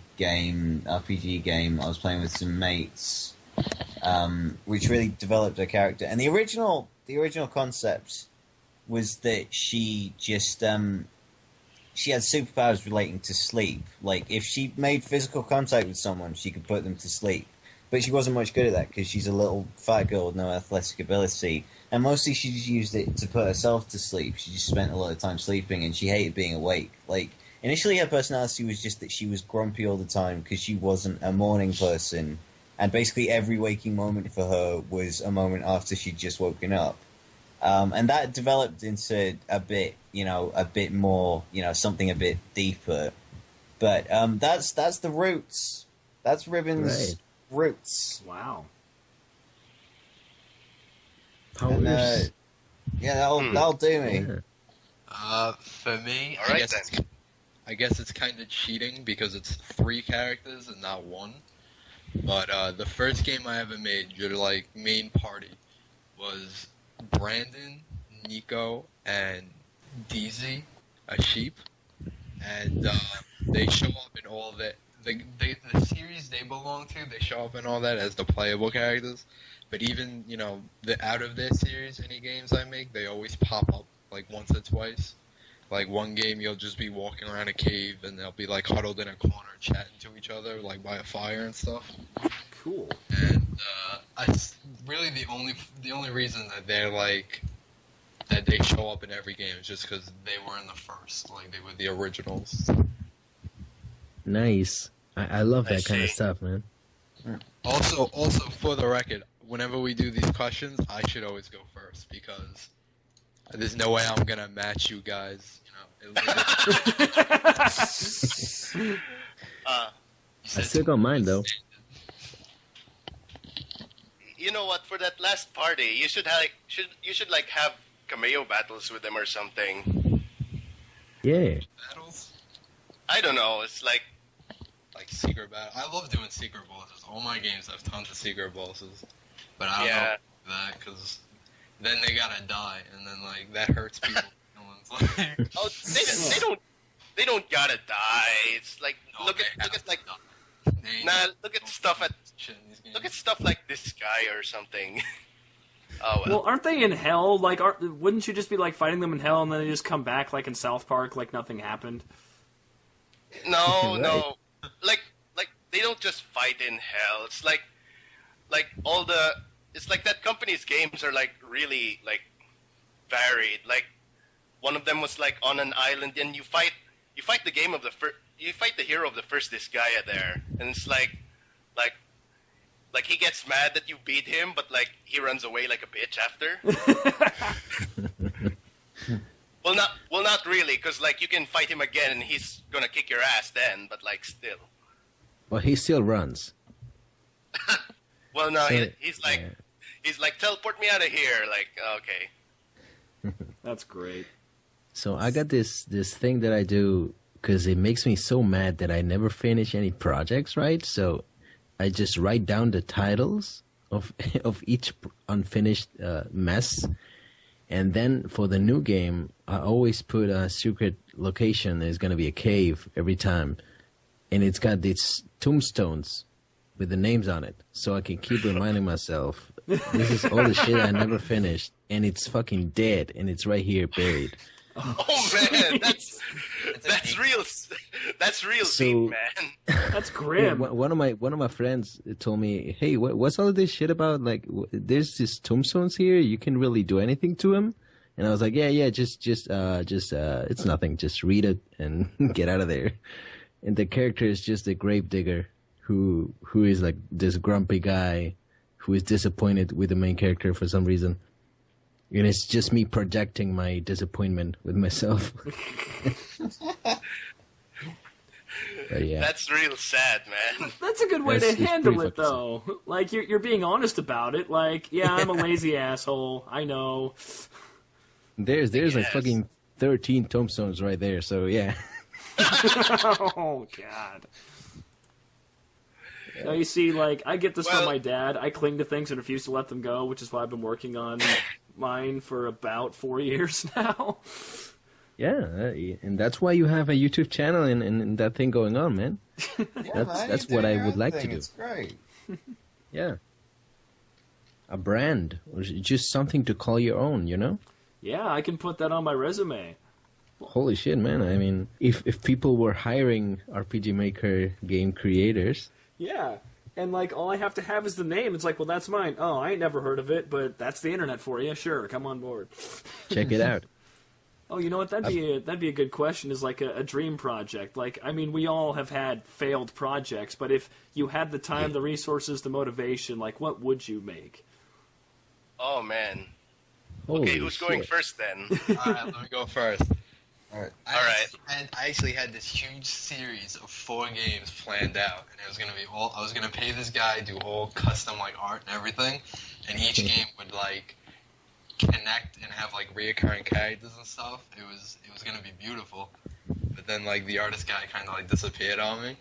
game I was playing with some mates, which really developed her character. And the original concept was that she just she had superpowers relating to sleep. Like, if she made physical contact with someone, she could put them to sleep. But she wasn't much good at that because she's a little fat girl with no athletic ability. And mostly she just used it to put herself to sleep. She just spent a lot of time sleeping, and she hated being awake. Like, initially her personality was just that she was grumpy all the time because she wasn't a morning person. And basically every waking moment for her was a moment after she'd just woken up. And that developed into a bit more, something a bit deeper. But that's the roots. That's Ribbon's roots. Wow. And, that'll do me. For me, All right, I guess it's kind of cheating because it's 3 characters and not 1. But the first game I ever made, your like main party, was Brandon, Nico, and DZ, a sheep, and they show up in all that. The series they belong to, they show up in all that as the playable characters. But even out of their series, any games I make, they always pop up like once or twice. Like one game, you'll just be walking around a cave, and they'll be like huddled in a corner, chatting to each other, like by a fire and stuff. Cool. And really the only reason that they're like that they show up in every game just because they were in the first, like they were the originals. Nice. I love I that kind of see. stuff, man. Also, for the record, whenever we do these questions, I should always go first because there's no way I'm gonna match you guys. You know, Uh, I still got mine though. you know what? For that last party, you should like have cameo battles with them or something. Yeah. Battles, I don't know. It's like like secret battle. I love doing secret bosses. All my games have tons of secret bosses, but I don't Yeah. know that because then they gotta die, and then like that hurts people. No one's like, oh, they don't gotta die. It's like no, look they at have like to die. They look at stuff at shit in these games. look at stuff like this guy or something. Oh Well, aren't they in hell? Like, wouldn't you just be like fighting them in hell and then they just come back like in South Park, like nothing happened? No, Right. no. Like they don't just fight in hell. It's like all the it's like that company's games are like really like varied. Like one of them was like on an island and you fight the game of you fight the hero of the first Disgaea there, and it's like he gets mad that you beat him, but like he runs away like a bitch after. Well, not really, because like you can fight him again and he's gonna kick your ass then, but like still. Well, he still runs. Well, no, So, he's like yeah. he's like teleport me out of here. Like okay, That's great. So I got this thing that I do because it makes me so mad that I never finish any projects, right? So I just write down the titles of each unfinished mess, and then for the new game, I always put a secret location. There's gonna be a cave every time, and it's got these tombstones with the names on it, so I can keep reminding myself this is all the shit I never finished, and it's fucking dead, and it's right here buried. oh man, that's real. That's real So- deep, man. That's Yeah, grim. one of my friends told me, "Hey, what's all this shit about? Like, there's these tombstones here. You can really do anything to them." And I was like, "Yeah, just it's nothing. Just read it and get out of there." And the character is just a grave digger who is like this grumpy guy who is disappointed with the main character for some reason. And it's just me projecting my disappointment with myself. But yeah. That's real sad, man. That's a good way It's to handle pretty it, fucking though. Like, you're being honest about it. Like, yeah, I'm a lazy asshole. I know. There's like Yes. fucking 13 tombstones right there, so yeah. Oh, God. Now, you see, like, I get this from Well- my dad. I cling to things and refuse to let them go, which is why I've been working on mine for about 4 years now. Yeah, and that's why you have a YouTube channel and that thing going on, man. Yeah, That's you're what doing I your would own like to thing. do. It's great. Yeah. A brand, or just something to call your own, you know? Yeah, I can put that on my resume. Holy shit, man. I mean, if people were hiring RPG Maker game creators, Yeah. And, like, all I have to have is the name. It's like, well, that's mine. Oh, I ain't never heard of it, but that's the internet for you. Sure, come on board. check it out. Oh, you know what? That'd be a good question. Is like a dream project. Like, I mean, we all have had failed projects, but if you had the time, the resources, the motivation, like, what would you make? Oh man. Holy Okay, who's going shit. first then? All right, let me go first. All right. Alright. I actually had this huge series of 4 games planned out, and it was gonna be all. I was gonna pay this guy, do all custom like art and everything, and each game would like connect and have like reoccurring characters and stuff. It was gonna be beautiful, but then like the artist guy kind of like disappeared on me.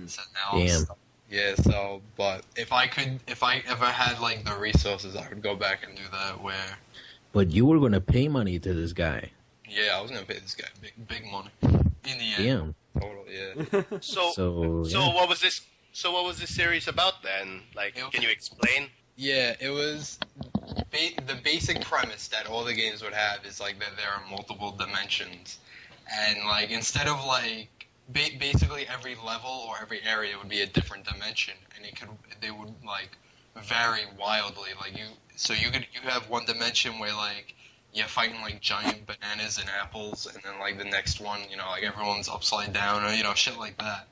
So now I'm Damn. stuck. Yeah. So, but if I ever had like the resources, I would go back and do that. Where But you were going to pay money to this guy. yeah, I was gonna pay this guy big money in the end. Damn. Total, yeah. So So, yeah. what was this? So what was this series about then? Like, can you explain? Yeah, it was the basic premise that all the games would have is like that there are multiple dimensions, and like instead of like basically every level or every area would be a different dimension, and they would like vary wildly. Like you have one dimension where like you're fighting like giant bananas and apples, and then like the next one, you know, like everyone's upside down, or you know, shit like that.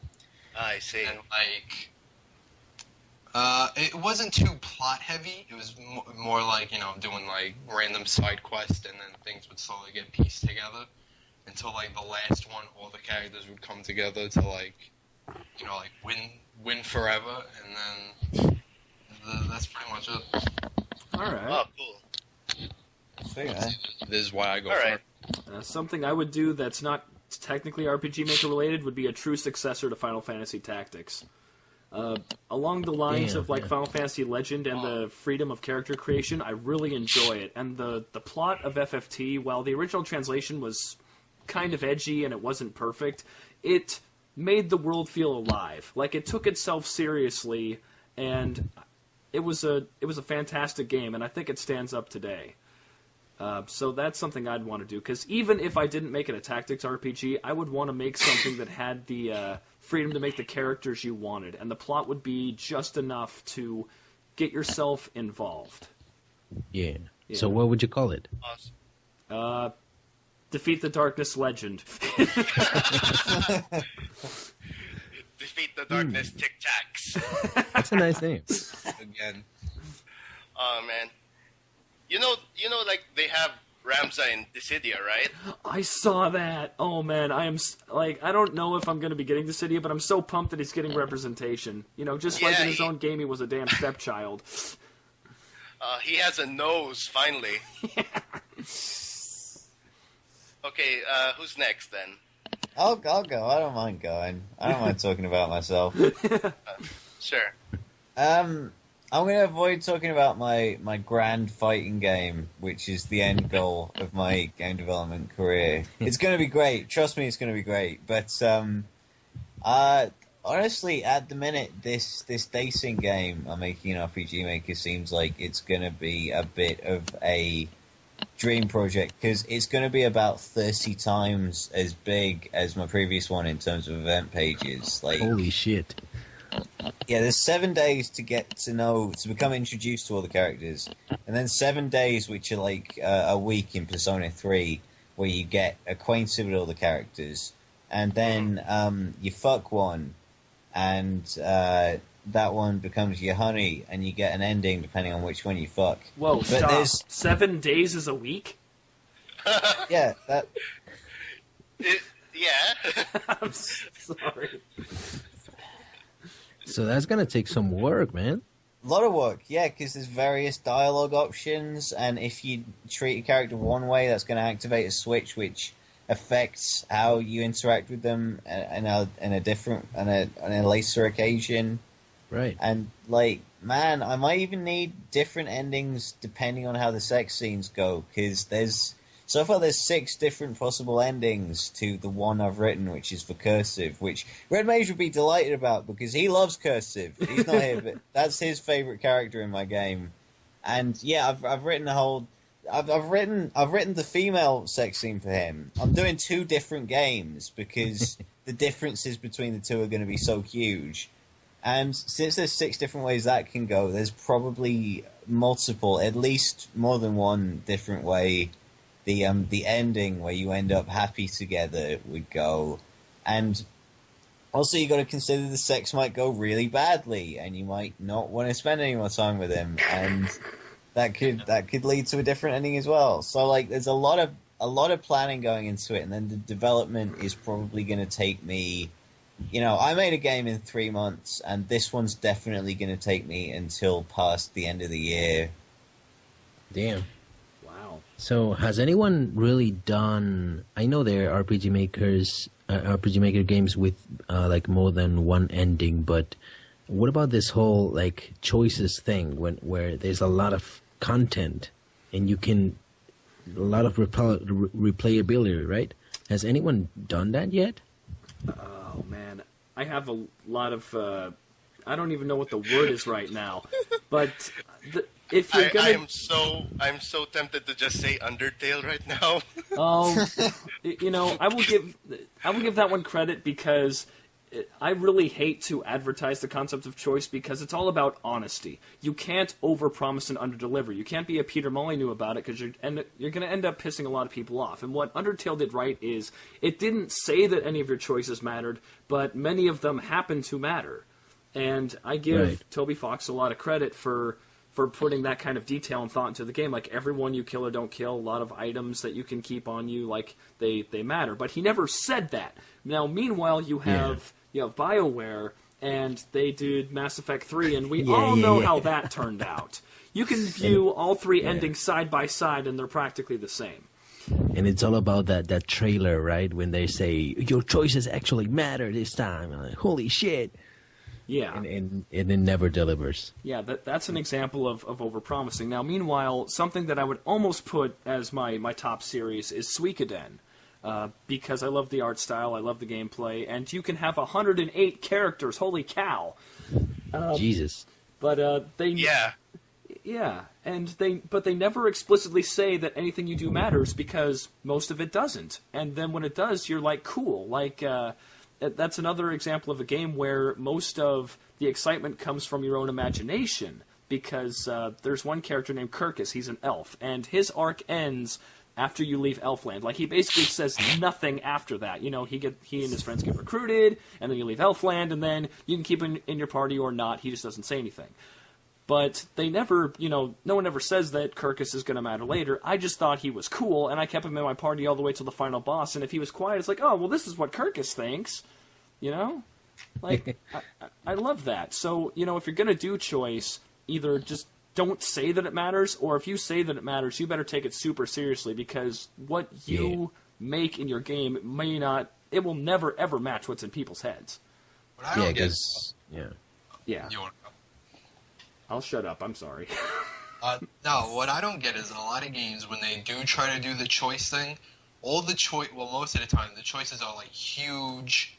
I see. And like, it wasn't too plot heavy. It was more like, you know, doing like random side quests, and then things would slowly get pieced together until like the last one, all the characters would come together to like, you know, like win forever, and then that's pretty much it. All right. Oh, cool. Sweet, man. This is why I go All for right. it. Something I would do that's not technically RPG Maker related would be a true successor to Final Fantasy Tactics. Along the lines of like Final Fantasy Legend and the freedom of character creation, I really enjoy it. And the plot of FFT, while the original translation was kind of edgy and it wasn't perfect, it made the world feel alive. Like, it took itself seriously, and it was a fantastic game, and I think it stands up today. So that's something I'd want to do, because even if I didn't make it a tactics RPG, I would want to make something that had the freedom to make the characters you wanted, and the plot would be just enough to get yourself involved. Yeah. So what would you call it? Awesome. Defeat the Darkness Legend. Defeat the Darkness Tic Tacs. That's a nice name. Again. Oh man. You know, like they have Ramza in Dissidia, right? I saw that. Oh man, I am like, I don't know if I'm going to be getting Dissidia, but I'm so pumped that he's getting representation. You know, just like in his own game, he was a damn stepchild. He has a nose finally. Okay, who's next then? I'll go. I don't mind going. I don't mind talking about myself. Sure. I'm going to avoid talking about my grand fighting game, which is the end goal of my game development career. It's going to be great. Trust me, it's going to be great. But honestly, at the minute, this dacing game I'm making in RPG Maker seems like it's going to be a bit of a dream project, because it's going to be about 30 times as big as my previous one in terms of event pages. Like, Holy shit. yeah, there's 7 days to become introduced to all the characters, and then 7 days, which are like a week in Persona 3, where you get acquainted with all the characters, and then you fuck one, and that one becomes your honey, and you get an ending depending on which one you fuck. Whoa, But stop. there's- 7 days is a week? Yeah, that. Yeah. I'm sorry. So that's gonna take some work, man. A lot of work, yeah, because there's various dialogue options, and if you treat a character one way, that's going to activate a switch which affects how you interact with them in a later occasion. Right. And like, man, I might even need different endings depending on how the sex scenes go, because there's 6 different possible endings to the one I've written, which is for Cursive, which Red Mage would be delighted about because he loves Cursive. He's not here, but that's his favorite character in my game. And yeah, I've written a whole. I've written the female sex scene for him. I'm doing 2 different games because the differences between the 2 are going to be so huge. And since there's 6 different ways that can go, there's probably multiple, at least more than one different way the ending where you end up happy together would go. And also you got to consider the sex might go really badly, and you might not want to spend any more time with him, and that could lead to a different ending as well. So like, there's a lot of planning going into it, and then the development is probably going to take me. You know, I made a game in 3 months, and this one's definitely going to take me until past the end of the year. Damn. Wow. So has anyone really done? I know there are RPG Maker games with like more than one ending, but what about this whole like choices thing where there's a lot of content and you can a lot of replayability, right? Has anyone done that yet? Oh man, I have a lot of. I don't even know what the word is right now, but if you're gonna, I'm so tempted to just say Undertale right now. you know, I will give that one credit because I really hate to advertise the concept of choice because it's all about honesty. You can't overpromise and underdeliver. You can't be a Peter Molyneux about it because you're going to end up pissing a lot of people off. And what Undertale did right is it didn't say that any of your choices mattered, but many of them happen to matter. And I give Toby Fox a lot of credit for putting that kind of detail and thought into the game. Like, everyone you kill or don't kill, a lot of items that you can keep on you, like, they matter. But he never said that. Now, meanwhile, you have BioWare, and they did Mass Effect 3, and we all know how that turned out. You can view all three endings side by side, and they're practically the same. And it's all about that trailer, right? When they say, your choices actually matter this time. I'm like, holy shit. Yeah. And it never delivers. Yeah, that's an example of overpromising. Now, meanwhile, something that I would almost put as my top series is Suikoden. Because I love the art style, I love the gameplay, and you can have 108 characters, holy cow. Jesus. But they... Yeah. Yeah, but they never explicitly say that anything you do matters because most of it doesn't. And then when it does, you're like, cool. Like, that's another example of a game where most of the excitement comes from your own imagination, because there's one character named Kirkus, he's an elf, and his arc ends after you leave Elfland. Like, he basically says nothing after that. You know, he and his friends get recruited, and then you leave Elfland, and then you can keep him in your party or not, he just doesn't say anything. But they never, no one ever says that Kirkus is going to matter later. I just thought he was cool, and I kept him in my party all the way to the final boss, and if he was quiet, it's like, oh, well, this is what Kirkus thinks. You know? Like, I love that. So, if you're going to do choice, either just don't say that it matters, or if you say that it matters, you better take it super seriously, because what you make in your game it will never, ever match what's in people's heads. Yeah. You want to go? I'll shut up, I'm sorry. No, what I don't get is in a lot of games, when they do try to do the choice thing, most of the time, the choices are, like, huge,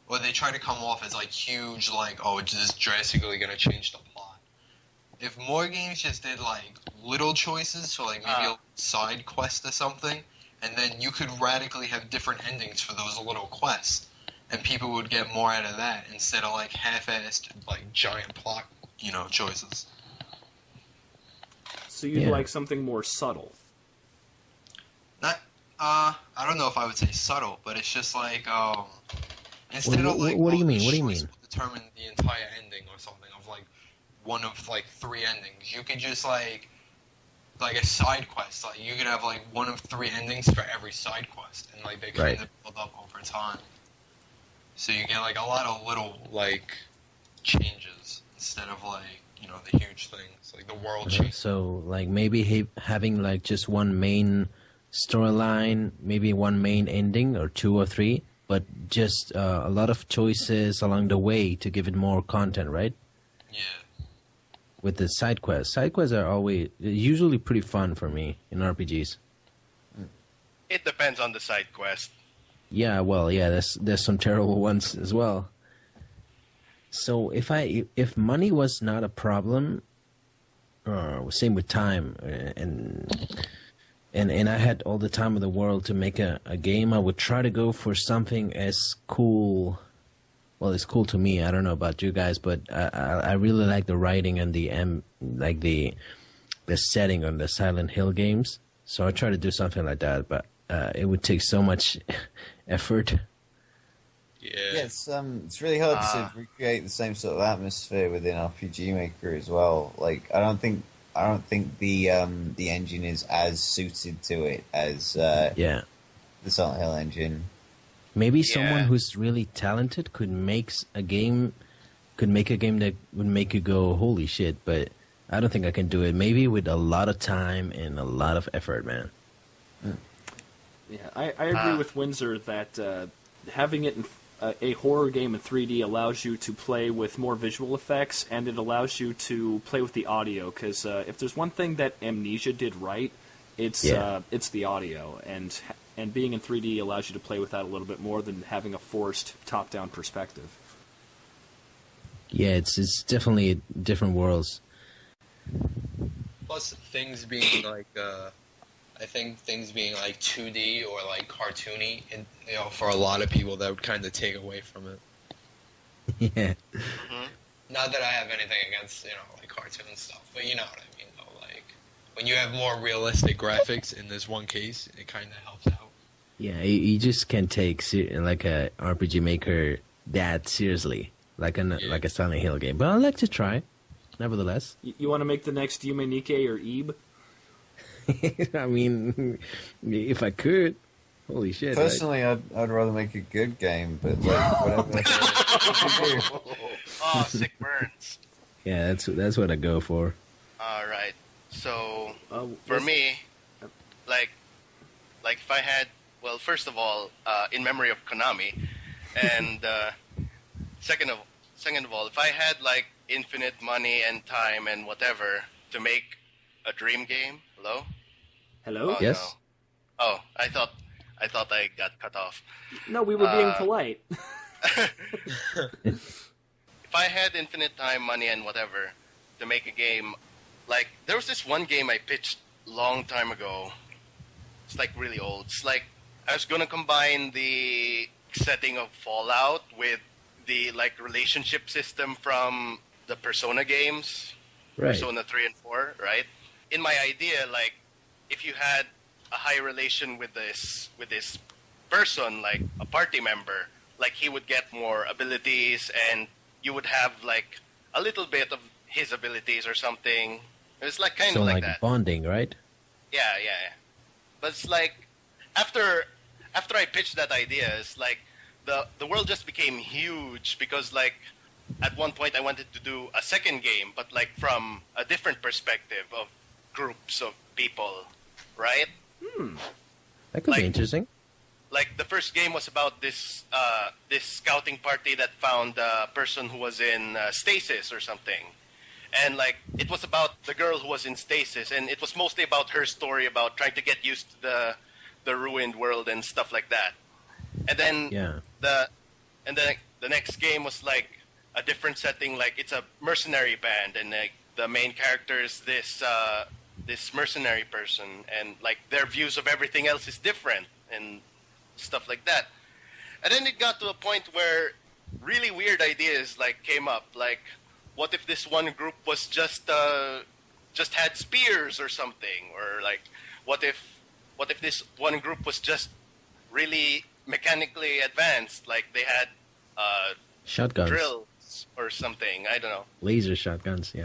or they try to come off as, like, huge, like, oh, it's just drastically going to change the plot. If more games just did, like, little choices, so, like, maybe a side quest or something, and then you could radically have different endings for those little quests, and people would get more out of that, instead of, like, half-assed, like, giant plot, choices. So you'd like something more subtle? I don't know if I would say subtle, but it's just like, instead of like, what do you mean? What do you mean? Determine the entire ending or something of like one of like 3 endings. You could just like a side quest. Like you could have like one of 3 endings for every side quest, and like they kind of build up over time. So you get like a lot of little like changes instead of like the huge things, like the world change. So like maybe having like just one main storyline, maybe one main ending, or 2 or 3, but just a lot of choices along the way to give it more content, right? Yeah. With the side quests. Side quests are usually pretty fun for me in RPGs. It depends on the side quest. Yeah, well, yeah, there's some terrible ones as well. So if money was not a problem, same with time, and I had all the time in the world to make a game, I would try to go for something as cool. Well, it's cool to me. I don't know about you guys, but I really like the writing and the setting on the Silent Hill games. So I try to do something like that, but it would take so much effort. Yeah, it's really hard to recreate the same sort of atmosphere within RPG Maker as well. Like, I don't think the engine is as suited to it as the Silent Hill engine. Maybe someone who's really talented could make a game that would make you go, holy shit, but I don't think I can do it. Maybe with a lot of time and a lot of effort, man. Yeah, I agree with Windsor that having it in a horror game in 3D allows you to play with more visual effects, and it allows you to play with the audio, because if there's one thing that Amnesia did right, it's the audio, and being in 3D allows you to play with that a little bit more than having a forced top-down perspective. Yeah, it's definitely different worlds. Plus, things being like, I think things being like 2D or like cartoony, and for a lot of people that would kind of take away from it. Yeah. Not that I have anything against, like cartoon stuff, but you know what I mean, though. Like, when you have more realistic graphics in this one case, it kind of helps out. Yeah, you just can't take like a RPG Maker that seriously, like a Silent Hill game. But I'd like to try, nevertheless. You want to make the next Yume Nikki or Ebe? I mean, if I could, holy shit! Personally, I'd rather make a good game, but like whatever. Oh, sick burns. Yeah, that's what I go for. All right. So for me, like if I had, well, first of all, in memory of Konami, and second of all, if I had like infinite money and time and whatever to make a dream game. Hello? Oh, Yes. No. Oh, I thought I got cut off. No, we were being polite. If I had infinite time, money, and whatever to make a game, like there was this one game I pitched long time ago. It's like really old. It's like I was gonna combine the setting of Fallout with the like relationship system from the Persona games, Right. Persona 3 and 4, right? In my idea, like if you had a high relation with this person, like a party member, like he would get more abilities and you would have like a little bit of his abilities or something. It's like kind So of like like that. bonding, right? Yeah. But it's like after I pitched that idea, it's like the world just became huge because like at one point I wanted to do a second game, but like from a different perspective of groups of people, right? That could Like- be interesting. Like the first game was about this scouting party that found a person who was in stasis or something, and like it was about the girl who was in stasis, and it was mostly about her story about trying to get used to the ruined world and stuff like that. And then Yeah. the next game was like a different setting, like it's a mercenary band, and like the main character is this mercenary person, and like their views of everything else is different and stuff like that. And then it got to a point where really weird ideas like came up, like what if this one group was just had spears or something, or like what if this one group was just really mechanically advanced, like they had Shotguns. drills or something, I don't know. Laser shotguns, yeah.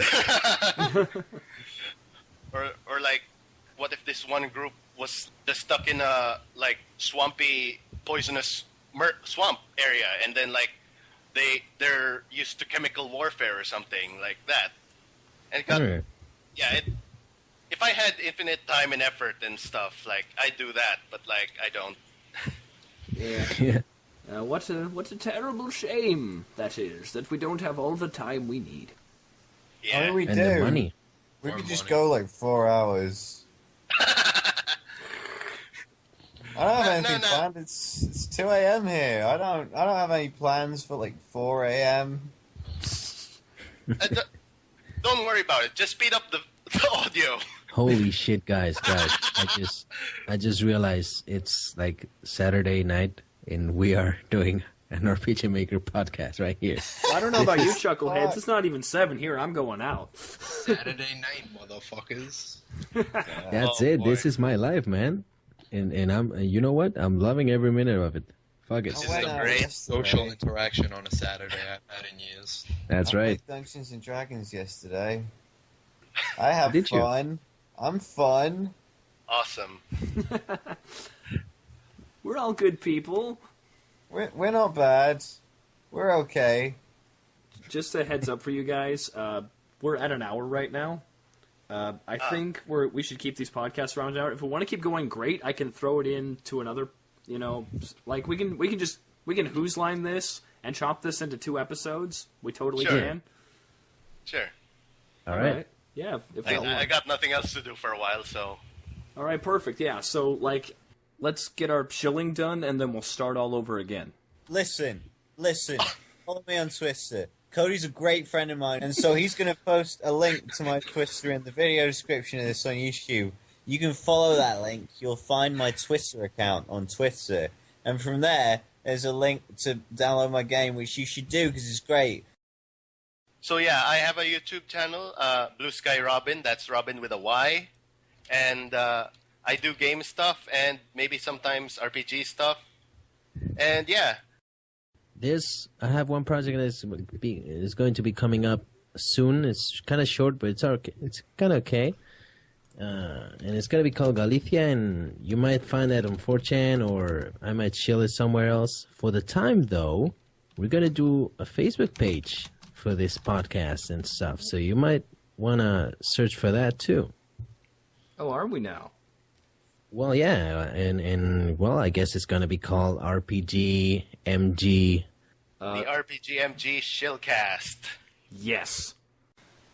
Or like, what if this one group was just stuck in a like swampy, poisonous swamp area, and then like they're used to chemical warfare or something like that. And it got if I had infinite time and effort and stuff, like I'd do that, but like I don't. Yeah. What a terrible shame that is, that we don't have all the time we need. What Yeah. do we And do? the money. We More could just money. go like 4 hours. I don't have anything No. planned. It's 2 a.m. here. I don't have any plans for like 4 a.m. Don't worry about it. Just speed up the audio. Holy shit, guys! I just realized it's like Saturday night, and we are doing an RPG Maker podcast right here. I don't know about you, chuckleheads. It's not even 7 here. I'm going out. Saturday night, motherfuckers. That's Oh, it. boy. This is my life, man. And I'm, you know what? I'm loving every minute of it. Fuck it. This Oh, is wait, a no, great yesterday. Social interaction on a Saturday I've had in years. That's I right. played Dungeons and Dragons yesterday. I have Did you? fun. I'm fun. Awesome. We're all good people. We're not bad. We're okay. Just a heads up for you guys. We're at an hour right now. I think we should keep these podcasts around an hour. If we want to keep going, great. I can throw it into another. Like we can who's line this and chop this into 2 episodes. We totally Sure. can. Sure. All right. Yeah. If that I got nothing else to do for a while, so. All right. Perfect. Yeah. So like, let's get our shilling done, and then we'll start all over again. Listen. Follow me on Twitter. Cody's a great friend of mine, and so he's going to post a link to my Twitter in the video description of this on YouTube. You can follow that link. You'll find my Twitter account on Twitter, and from there, there's a link to download my game, which you should do because it's great. So yeah, I have a YouTube channel, Bluesky Robyn. That's Robyn with a Y, and I do game stuff and maybe sometimes RPG stuff. And yeah, I have one project that is going to be coming up soon. It's kind of short, but it's kind of okay. And it's going to be called Galicia, and you might find that on 4chan, or I might shill it somewhere else. For the time, though, we're going to do a Facebook page for this podcast and stuff, so you might want to search for that, too. Oh, are we now? Well, yeah, and well, I guess it's going to be called rpgmg. the rpgmg Shillcast. Yes.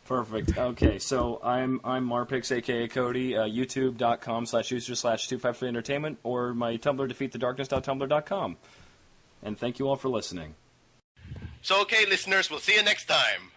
Perfect. Okay, so I'm Marpix, aka Cody. YouTube.com/user/253entertainment, or my Tumblr, defeatthedarkness.tumblr.com. And thank you all for listening. So okay, listeners, we'll see you next time.